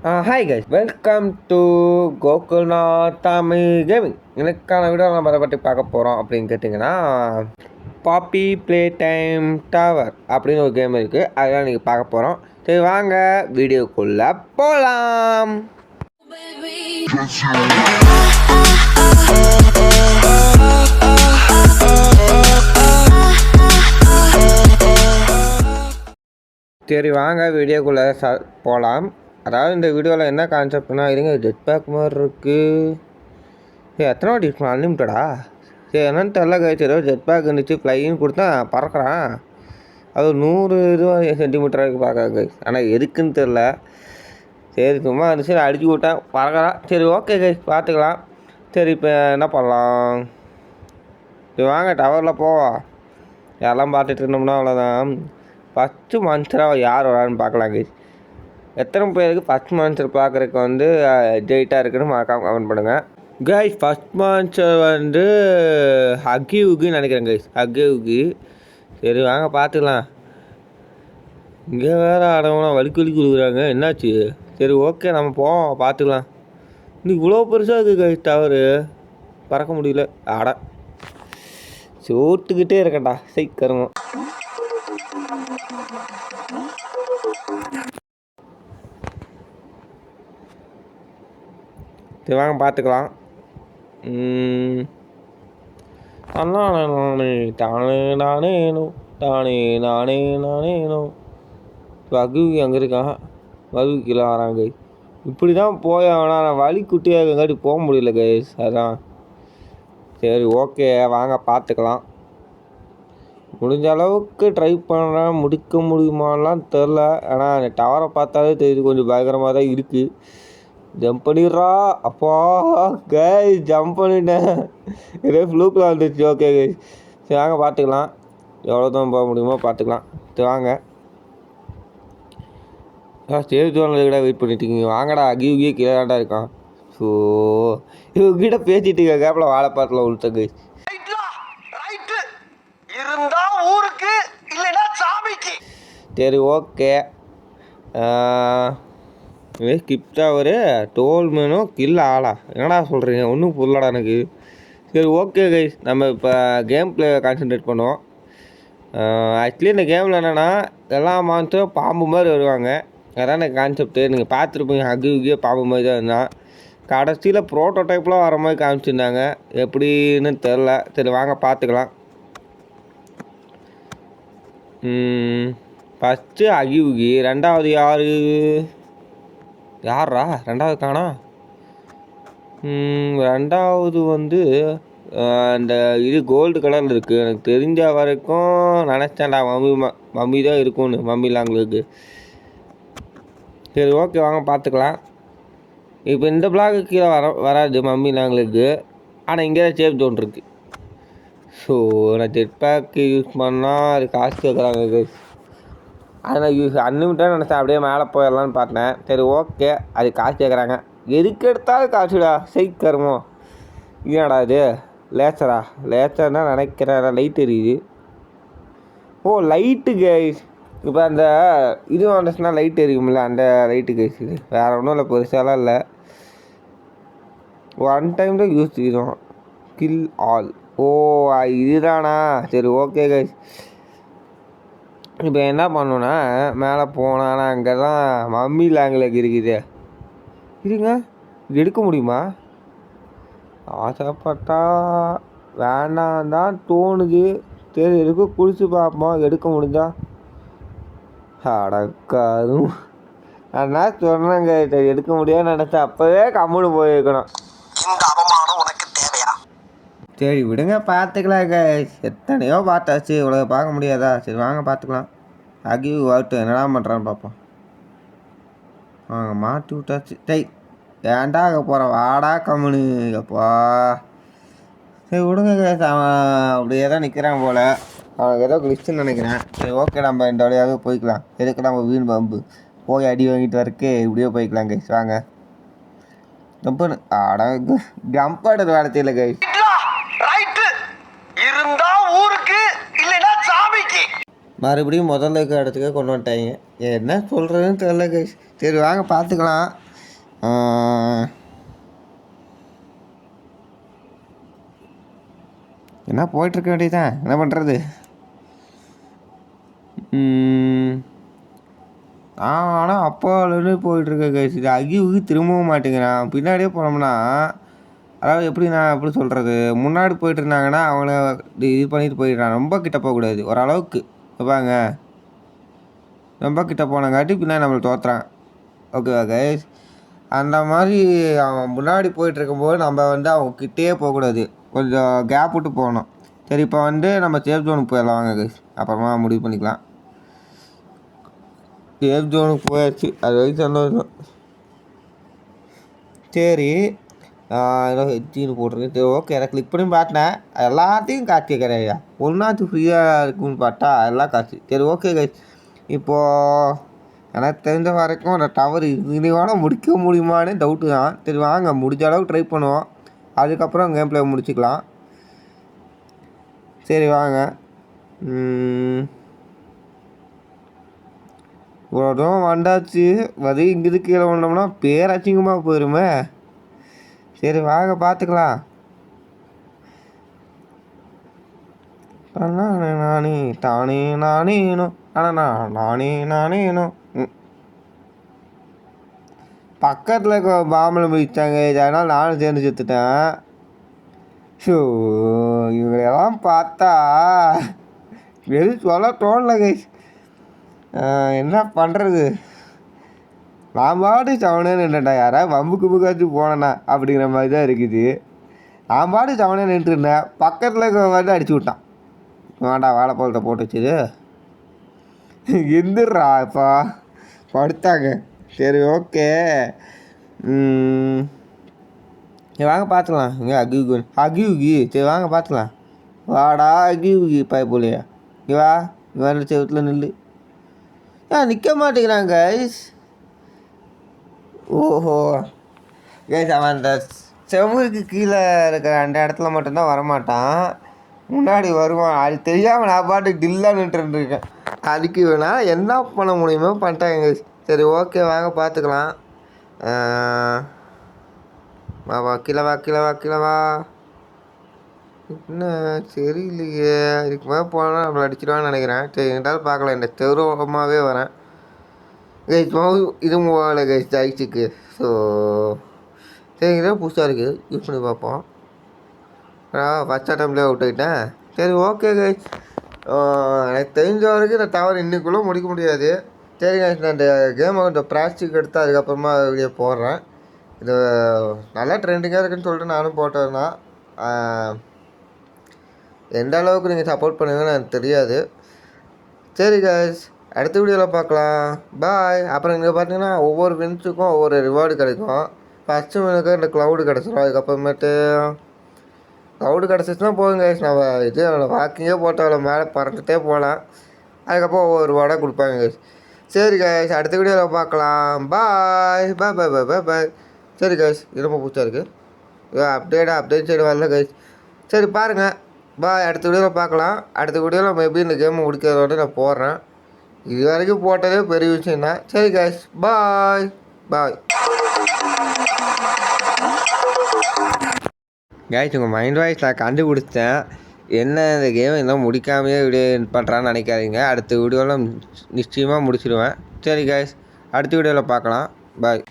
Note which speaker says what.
Speaker 1: Hi guys, welcome to Gokulnath Tamil gaming. எனக்கான video நம்ம அதை பற்றி பார்க்க போகிறோம் அப்படின்னு கேட்டிங்கன்னா, பாப்பி ப்ளே டைம் டவர் அப்படின்னு ஒரு கேம் இருக்குது. அதெல்லாம் நீங்கள் பார்க்க போகிறோம். சரி வாங்க வீடியோக்குள்ளே போகலாம். சரி வாங்க வீடியோக்குள்ளே போகலாம். அதாவது இந்த வீடியோவில் என்ன கான்செப்ட்னா, இதுங்க ஜெட் பேக் மாதிரி இருக்குது. எத்தனை வாட்டி அன்லிமிட்டடா? சரி என்னன்னு தெரில கழிச்சு, ஏதோ ஜெட் பேக் இருந்துச்சு, ஃப்ளைன்னு கொடுத்தா பறக்கிறான். அது 100 சென்டிமீட்டர் வரைக்கும் பார்க்க கைஸ். ஆனால் எதுக்குன்னு தெரில. சரி சும்மா இருந்துச்சு, நான் அடிச்சு விட்டேன், பறக்கிறான். சரி ஓகே கைஸ், பார்த்துக்கலாம். சரி இப்போ என்ன பண்ணலாம்? சரி வாங்க டவரில் போவோம். யாரெல்லாம் பார்த்துட்டு இருந்தோம்னா அவ்வளோதான். ஃபஸ்ட்டு மான்ஸ்டராக யார் வரான்னு பார்க்கலாம் கைஸ். எத்தனை பேருக்கு ஃபஸ்ட் மான்ஸ்டர் பார்க்குறதுக்கு ஜெயிட்டாக இருக்குன்னு மறக்காம கமெண்ட் பண்ணுங்கள் கைஸ். ஃபஸ்ட் மான்ஸ்டர் ஹக்கி உக்கின்னு நினைக்கிறேன் கைஸ், ஹக்கி உக்கி. சரி வாங்க பார்த்துக்கலாம். இங்கே வேறு ஆடவனா வலிக்கு கொடுக்குறாங்க, என்னாச்சு? சரி ஓகே நம்ம போவோம், பார்த்துக்கலாம். இன்னைக்கு இவ்வளோ பெருசாக இருக்குது கைஸ் டவரு, பறக்க முடியல. ஆட சோட்டுக்கிட்டே இருக்கேன்டா சீக்கிரமா. சரி வாங்க பார்த்துக்கலாம். தானே நானேனோ தானே நானே நானேனோ. வகுவி அங்கே இருக்கான், வகுவி கீழே வரான் கைஸ். இப்படி தான் போய் ஆனால் நான் வலி குட்டியாக இருக்கங்காட்டி போக முடியல கைஸ், அதான். சரி ஓகே வாங்க பார்த்துக்கலாம். முடிஞ்ச அளவுக்கு ட்ரை பண்ணுறேன், முடிக்க முடியுமாலாம் தெரில. ஆனால் அந்த டவரை பார்த்தாலே தெரியுது, கொஞ்சம் பயங்கரமாக தான் இருக்குது. ஜம்ப் பண்ணிடுறா அப்பா கைஸ், ஜம்ப் பண்ணிட்டேன். இதே ஃப்ளூக்கில் வந்துடுச்சு. ஓகே கைஸ், சரி வாங்க பார்த்துக்கலாம். எவ்வளோ தான் போக முடியுமோ பார்த்துக்கலாம். சரி வாங்க. ஸ்டேஜ் ஒன்ல வெயிட் பண்ணிட்டுருக்கீங்க, வாங்கடா. அகியூகியே கீழே தாண்டா இருக்கான். ஸோ இவங்கிட்ட பேசிட்டு இருக்க கேப்பில் வாழைப்பாட்டில் உளுத்த கைஸ். சரி ஓகே. ஸ்கிப்டா ஒரு டோல் மேனும் கில் ஆளா, என்னடா சொல்கிறீங்க? ஒன்றும் புரியலடா எனக்கு. சரி ஓகே கைஸ், நம்ம இப்போ கேம் பிளே கான்சன்ட்ரேட் பண்ணுவோம். ஆக்சுவலி இந்த கேமில் என்னென்னா, எல்லா மாதத்தும் பாம்பு மாதிரி வருவாங்க. அதான் எனக்கு கான்செப்ட்டு. நீங்கள் பார்த்துருப்பீங்க, ஹக்கியே பாம்பு மாதிரி தான் இருந்தான். கடைசியில் ப்ரோட்டோடைப்லாம் வர மாதிரி காமிச்சிருந்தாங்க, எப்படின்னு தெரில. சரி வாங்க பார்த்துக்கலாம். ஃபஸ்ட்டு அகிவுகி, ரெண்டாவது யாரா ரெண்டாவது காணா? ரெண்டாவது அந்த இது கோல்டு கலரில் இருக்குது. எனக்கு தெரிஞ்ச வரைக்கும் நினச்சேன்டா மம்மி தான் இருக்கும்னு, மம்மி லாங்குவேஜ். சரி ஓகே வாங்க பார்த்துக்கலாம். இப்போ இந்த பிளாக்கு கீழே வராது மம்மி லாங்குவேஜ், ஆனால் இங்கே தான் சேஃப் ஜோன் இருக்குது. ஸோ நான் ஜெட் பேக்கு யூஸ் பண்ணால் அது காசு கேட்குறாங்க கைஸ். அதை நான் அன்லிமிட்டாக நினச்சேன், அப்படியே மேலே போயிடலான்னு பார்த்தேன். சரி ஓகே, அது காசு கேட்குறாங்க. எதுக்கு எடுத்தாலும் காசுடா சீக்கிரமோ. என்னடா இது லேசர் தான் நினைக்கிறேன். லைட் எரியுது. ஓ லைட்டு கைஸ். இப்போ அந்த இது வந்துச்சுன்னா லைட் எரியும்ல, அந்த லைட்டு கைஸ். இது வேறு ஒன்றும் இல்லை, பெருசாலாம் இல்லை. ஒன் டைம் தான் யூஸ் செய்யும். Kill all. ஓ இதுதானா? சரி ஓகே கைஸ். இப்போ என்ன பண்ணணுன்னா, மேலே போனானா அங்கே தான் மம்மி லாங்குவேஜ் இருக்குது. இருங்க, இது எடுக்க முடியுமா? ஆசைப்பட்டா வேண்டாம் தான் தோணுது. சரி எதுக்கும் குளிச்சு பார்ப்போம், எடுக்க முடிஞ்சா. அடக்காதும் நான் என்ன சொன்னேங்க, எடுக்க முடியாதுன்னு நினச்சேன். அப்போவே கம்முன்னு போயிருக்கணும். சரி விடுங்க பார்த்துக்கலாம் கைஸ். எத்தனையோ பார்த்தாச்சு, இவ்வளோ பார்க்க முடியாதா? சரி வாங்க பார்த்துக்கலாம். அகியூ வாட்டு என்னடா பண்ணுறான்னு பார்ப்போம். மாட்டி விட்டாச்சு. ஏன்டா அங்கே போகிறேன், வாடா கம்முனு அப்பா. சரி விடுங்க கைஸ், அவன் அப்படியே தான் நிற்கிறான் போல். அவனுக்கு ஏதோ கிளிச்சுன்னு நினைக்கிறேன். சரி ஓகே, நம்ம இந்த வழியாகவே போய்க்கலாம். எதுக்கு நம்ம வீண் பம்பு போய் அடி வாங்கிட்டு வரக்கு, இப்படியே போய்க்கலாம் கைஸ். வாங்க ஜம்பு. ஜம்ப் ஆடுறது வேலை இல்லை கைஸ். மறுபடியும் முதல்ல இருக்க இடத்துக்கே கொண்டு வந்துட்டாங்க. என்ன சொல்கிறதுன்னு தெரியல கைஸ். சரி வாங்க பார்த்துக்கலாம். என்ன போயிட்டுருக்க வேண்டியதான், என்ன பண்ணுறது. ஆனால் அப்போலேருந்து போயிட்டுருக்க கைஸ். இது அகி உகி திரும்பவும் மாட்டேங்கிறான். பின்னாடியே போனோம்னா, அதாவது எப்படி நான் எப்படி சொல்கிறது, முன்னாடி போயிட்டு இருந்தாங்கன்னா அவங்கள இது பண்ணிட்டு போயிடுறான். ரொம்ப கிட்ட போகக்கூடாது, ஓரளவுக்கு பாங்க. ரொம்ப கிட்ட போனங்காட்டி பின்னாடி நம்மளை தோற்றுறான். ஓகேவா கைஸ்? அந்த மாதிரி அவன் முன்னாடி போயிட்டுருக்கும்போது நம்ம அவங்க கிட்டே போகக்கூடாது, கொஞ்சம் கேப் விட்டு போகணும். சரி, இப்போ நம்ம சேஃப் ஜோனுக்கு போயிடலாம் வாங்க கைஸ். அப்புறமா முடிவு பண்ணிக்கலாம். சேஃப் ஜோனுக்கு போயாச்சு, அது வரைக்கும் சந்தோஷம். சரி, ஏதோ ஹெட்ஜின்னு போட்டிருக்கு. சரி ஓகே, அதை கிளிக் பண்ணி பார்த்தேன். எல்லாத்தையும் காட்சி கிடையா, ஒன்றாச்சு ஃப்ரீயாக இருக்குன்னு பார்த்தா எல்லாம் காட்சி. சரி ஓகே கைஸ், இப்போது எனக்கு தெரிஞ்ச வரைக்கும் அந்த டவர் இனியோட முடிக்க முடியுமான்னு டவுட்டு தான். சரி வாங்க, முடிஞ்ச அளவுக்கு ட்ரை பண்ணுவோம். அதுக்கப்புறம் கேம் பிளே முடிச்சுக்கலாம். சரி வாங்க. இவ்வளோ தூரம் வந்தாச்சு. இங்கிருந்து கீழே வந்தோம்னா பேரச்சிங்கமாக போயிடுமே. சரி வாங்க பார்த்துக்கலாம். நானே தானே நானேனும் நானேனும் பக்கத்தில் பாம்பளை போயிட்டாங்க. இதனால் நானும் சேர்ந்து செத்துட்டேன். ஸோ இவங்களெல்லாம் பார்த்தா எதுவும் சொல்ல தோணல கைஸ். என்ன பண்ணுறது, நான் பாட்டு சவனே நின்றுட்டா. யாராவது வம்புக்கு புக்காச்சு போனேண்ணா அப்படிங்கிற மாதிரி தான் இருக்குது. நான் பாட்டு சவனே நின்றுருந்தேன், பக்கத்தில் அடிச்சு விட்டான். வேண்டா வாழைப்பழத்தை போட்டு வச்சுது எந்திரா இப்போ படுத்தாங்க. சரி ஓகே, வாங்க பார்த்துக்கலாம். இங்கே அகியுகி சரி வாங்க பார்த்துக்கலாம். வாடா அகியுகி பயப்போலையா, இங்கே வா, வேறு செவத்தில் நில்லு. நிற்க மாட்டேங்கிறான் கைஸ். ஓஹோ கைஸ், அவன் அந்த செவருக்கு கீழே இருக்கிற அந்த இடத்துல மட்டும்தான் வரமாட்டான், முன்னாடி வருவான். அது தெரியாமல் நான் பாட்டுக்கு டில்லாக நின்றுருக்கேன். அதுக்கு வேணால் என்ன பண்ண முடியுமோ பண்ணிட்டாங்க. சரி ஓகே வாங்க பார்த்துக்கலாம். வா கீழே வா. என்ன சரியில்லையே, இதுக்கு மேலே போனால் நம்மளை அடிச்சிடுவான்னு நினைக்கிறேன். சரி எங்கிட்டாலும் பார்க்கலாம். இந்த தெருவமாகவே வரேன் கைஸ். இது மூவாவில் கைஸ் ஜாய்ஸ்டிக்கு. ஸோ சரி, இதான் புதுசாக இருக்குது, யூஸ் பண்ணி பார்ப்போம். ஃபஸ்ட் அட்டம்ப்லேயே அவுட் ஆகிட்டேன். சரி ஓகே கைஸ், எனக்கு தெரிஞ்ச வரைக்கும் இந்த டவர் இன்னைக்குள்ளே முடிக்க முடியாது. சரி கைஸ், நான் இந்த கேமை கொஞ்சம் ப்ராக்டிக் எடுத்து அதுக்கப்புறமா வீடியோ போடுறேன். இது நல்லா ட்ரெண்டிங்காக இருக்குன்னு சொல்லிட்டு நானும் போட்டேன்னா, எந்த அளவுக்கு நீங்கள் சப்போர்ட் பண்ணுவீங்கன்னு எனக்கு தெரியாது. சரி கைஸ், அடுத்த வீடியோவில் பார்க்கலாம். பாய். அப்புறம் இங்கே பார்த்தீங்கன்னா ஒவ்வொரு வின்ஸுக்கும் ஒவ்வொரு ரிவார்டு கிடைக்கும். ஃபஸ்ட்டு வினுக்கு இந்த க்ளவுடு கிடச்சிரும். அதுக்கப்புறமேட்டு க்ளவுடு கிடச்சிச்சுன்னா போதுங்க கைஸ், நம்ம இது வாக்கிங்கே போட்டு அவ்வளோ மேலே பறந்துட்டே போகலாம். அதுக்கப்புறம் ஒவ்வொரு ரிவார்டாக கொடுப்பாங்க கைஸ். சரி கைஸ், அடுத்த வீடியோவில் பார்க்கலாம். பாய் பாய் பாய் பாய் பாய் பாய். சரி கைஸ், இது ரொம்ப பூச்சா இருக்குது. அப்டேட் சைடு வரல கைஸ். சரி பாருங்கள், பாய். அடுத்த வீடியோவில் பார்க்கலாம். அடுத்த வீடியோவில் மேபி இந்த கேமை முடிக்கிறதோட நான் போடுறேன். இது வரைக்கும் போட்டதே பெரிய விஷயம் தான். சரி கைஸ், பாய் பாய். கைஸ், உங்கள் மைண்ட் வாய்ஸ் நான் கண்டுபிடிச்சேன். என்ன இந்த கேம் இன்னும் முடிக்காமையே வீடியோ பண்ணுறான்னு நினைக்காதீங்க. அடுத்த வீடியோவில் நிச்சயமாக முடிச்சிடுவேன். சரி கைஸ், அடுத்த வீடியோவில் பார்க்கலாம். பாய்.